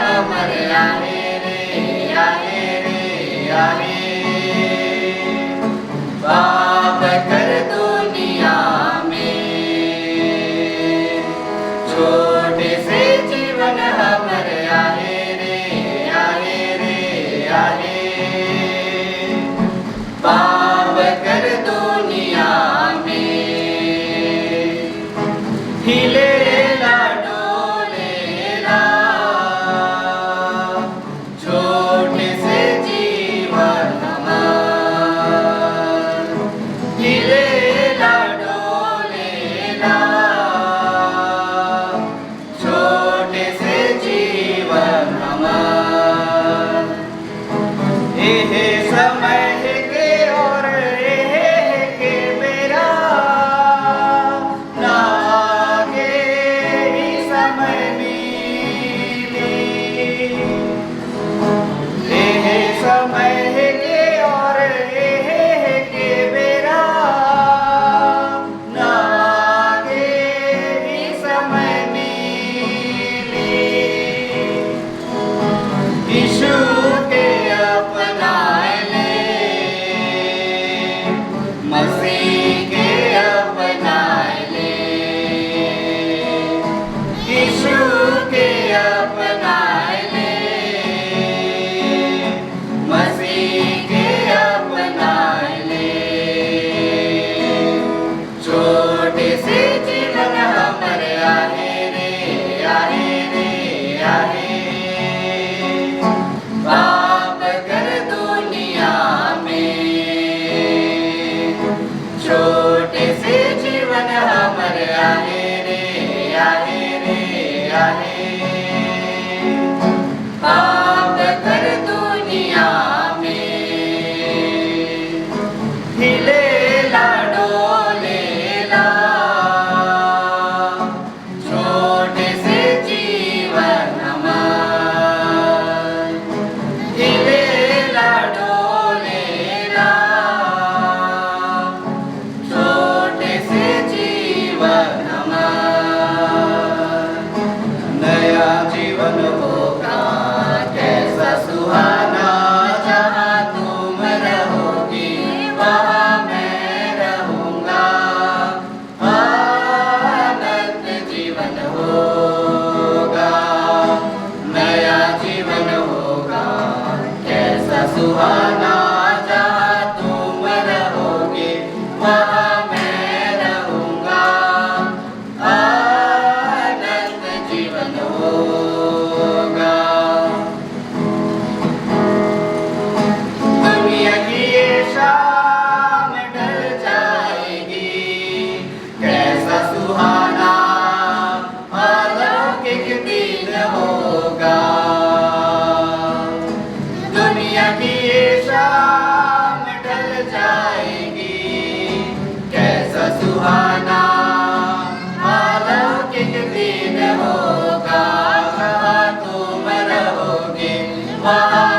हमर आहे रे पाप कर दुनिया में छोटे से जीवन हमर आहे रे पाप कर दुनिया में हिलेला डोलेला छोटे से जीवन हिलेला डोलेला छोटे से जीवन एहे समय के और एहे के मेरा नागे ही समय मिली एहे समय के और एहे के मेरा नागे ही समय मिली यीशु के अपनाए ले मसीह के अपनाए ले यीशु के अपनाए ले मसीह के अपनाए ले छोटे से जीवन हमरे आहे पाप कर दुनिया में छोटे से जीवन हमर आहे पाप कर दुनिया में हिलेला डोलेला छोटे से जीवन हिलेला डोलेला छोटे से जीवन नया जीवन होगा कैसा सुहाना जहाँ तुम रहोगी वहाँ मैं रहूँगा आनंद जीवन होगा नया जीवन होगा कैसा सुहाना जहाँ तुम रहोगे वहाँ मैं रहूँगा आनंद जीवन होगा दुनिया की ये शाम ढल जाएगी कैसा सुहाना अलौकिक दिन होगा दुनिया की ये शाम ढल जाएगी कैसा सुहाना अलौकिक दिन होगा जहाँ तुम रहोगे वहाँ